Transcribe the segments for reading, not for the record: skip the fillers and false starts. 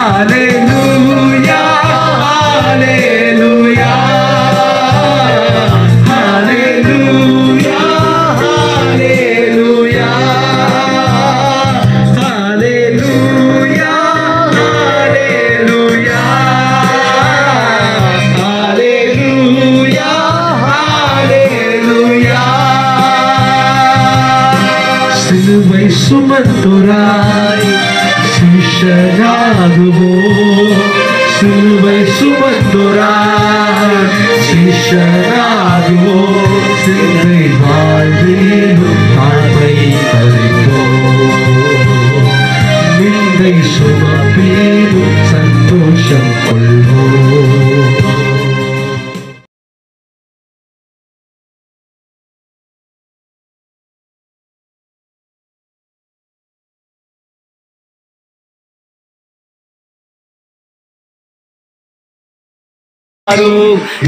Hallelujah, hallelujah, hallelujah, hallelujah, hallelujah, hallelujah, hallelujah. சிலுவை சுமந்தோராய் சிஷ்யராகுவோம், சிலுவை சுமந்தோராய் சிஷ்யராகுவோம், சிலுவை வாழ்விலும் தாழ்மை தருவோம், நிந்தை சுமப்பீரும் சந்தோஷம் கொள்வோம்.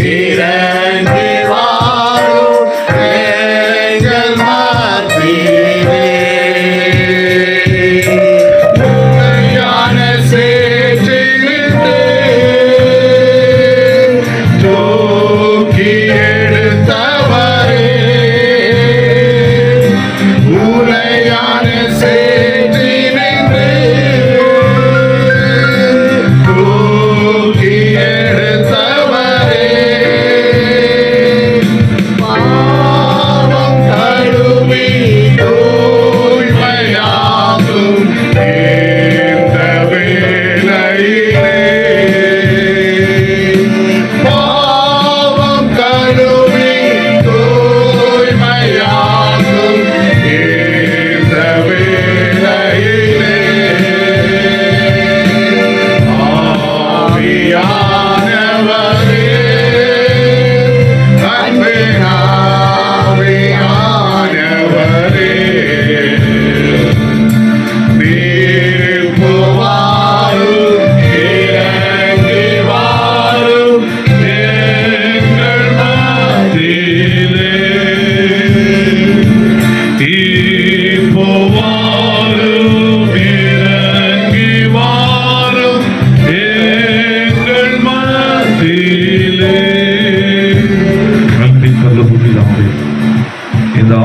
இறங்கி வாரும் எங்கள் மத்தியிலே, உண்மையான சேற்றிலிருந்து தூக்கி எடுத்தவரே, உண்மையான சேற்றிலிருந்து தூக்கி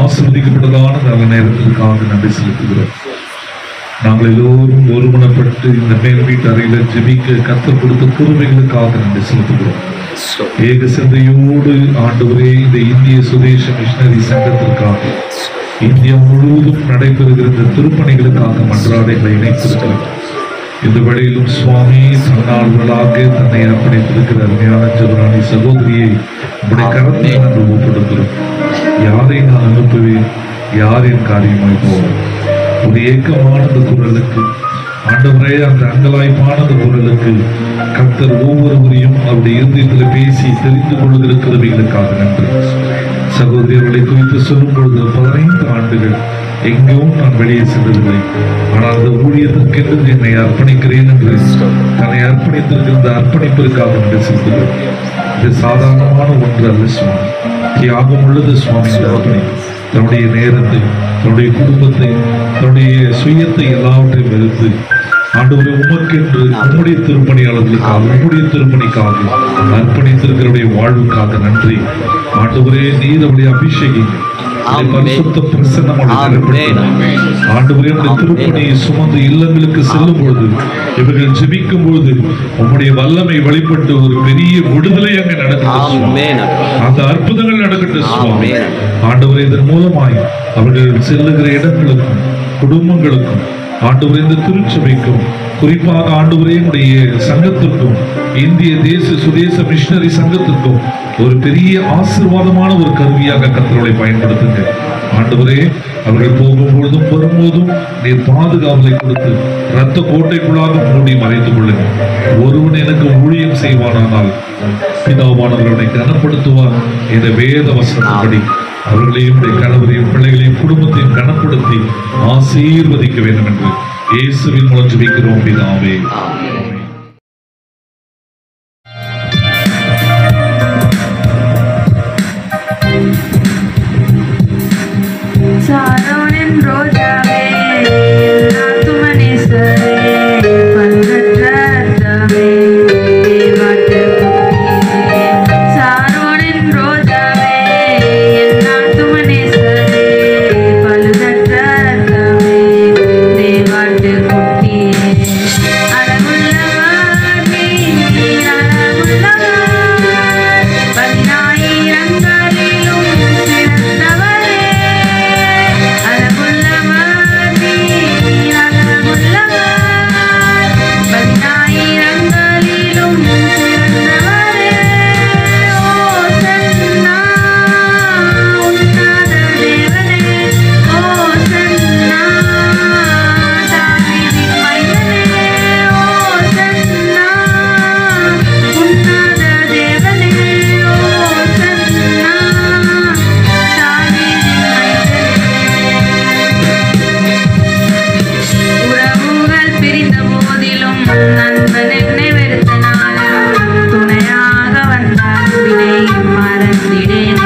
ஆசீர்வதிக்கப்பட்டதான நல்ல நேரத்திற்காக நன்றி செலுத்துகிறோம். நாங்கள் எல்லோரும் ஒருமனப்பட்டு இந்த மேல் வீட்டு அறையில ஜெபிக்க கர்த்தர் கொடுத்த கிருபைகளுக்காக நன்றி செலுத்துகிறோம். ஏக சிந்தையோடு ஆண்டவரே இந்த இந்திய சுதேச மிஷனரி சங்கத்திற்காக இந்தியா முழுவதும் நடைபெறுகிற இந்த திருப்பணிகளுக்காக மன்றாடைகளை இணைத்திருக்கிறோம். இந்த வழியிலும் சுவாமி தன்னாள்களாக தன்னை அர்ப்பணித்திருக்கிற அருமையான ஜெபராணி சகோதரியை உடைய கரத்தை நாங்கள் ஒப்புடுகிறோம். யாரை நான் அனுப்புவேன், யார் என் காரியமாய் போவோம்? ஒரு ஏக்கமான அந்த குரலுக்கு ஆண்டவரே, அந்த அங்கலாய்ப்பான அந்த குரலுக்கு கர்த்தர் ஒவ்வொருவரையும் அவருடைய இருதயத்தில் பேசி தெரிந்து கொள்ளுகிற கிருபைகளுக்காக நன்றி. சகோதரி அவர்களை குறித்து சொல்லும் பொழுது 15 ஆண்டுகள் எங்கேயும் நான் வெளியே சென்றதில்லை, ஆனால் அந்த ஊழியத்திற்கென்று என்னை அர்ப்பணிக்கிறேன் என்று தன்னை அர்ப்பணித்திருக்கிற இந்த அர்ப்பணிப்பிற்காக நன்றி செலுத்துகிறேன். இது சாதாரணமான ஒன்று அல்ல சுவாமி, தியாகம் உள்ளது சுவாமி. தன்னுடைய நேரத்தை, தன்னுடைய குடும்பத்தை, தன்னுடைய சுயத்தை எல்லாவற்றையும் வெறுத்து ஆண்டவரை உமக்கென்று உம்முடைய திருப்பணியாளர்களுக்காக, உம்முடைய திருப்பணிக்காக அர்ப்பணித்திருக்கிறவருடைய வாழ்வுக்காக நன்றி. ஆண்டவரே, நீர் அவருடைய அபிஷேகம் பரிசுத்த பிரசன்னம் ஆண்டவரே, திருப்பணியை சுமந்து இல்லங்களுக்கு செல்லும் பொழுது, இவர்கள் ஜெபிக்கும் பொழுது உம்முடைய வல்லமை வெளிப்பட்டு ஒரு பெரிய விடுதலை அங்கே நடக்கட்டும். அந்த அற்புதங்கள் நடக்கட்டும் சுவாமி. ஆண்டவரே, இதன் மூலமாய் அவர்கள் செல்லுகிற இடங்களுக்கும் குடும்பங்களுக்கும் ஆண்டவரே, இந்த திருச்சபைக்கும் குறிப்பாக ஆண்டவரே உடைய சங்கத்திற்கும் இந்திய தேச சுதேச மிஷனரி சங்கத்திற்கும் ஒரு பெரிய ஆசீர்வாதமான ஒரு கருவியாக கர்த்தரை பயன்படுத்துங்க. ஆண்டவரே, அவர்கள் போகும்பொழுதும் வரும்போதும் நீர் பாதுகாவலை கொடுத்து இரத்த கோட்டைக்குள்ளாக மூடி மறைத்துக் கொள்ளுங்க. ஒருவன் எனக்கு ஊழியம் செய்வானால் பிதாவானவர்களை கனப்படுத்துவார் என்ற வேத வசனப்படி அவர்களையும் கணவரையும் பிள்ளைகளையும் குடும்பத்தையும் கனப்படுத்தி ஆசீர்வதிக்க வேண்டும் என்று இயேசுவின் மூலம் ஜெபிக்கிறோம் பிதாவே. சாரோனின் ரோஜாவே, நாத்துமனேஸ்வரே, பல்கற்ற மறந்திடேன்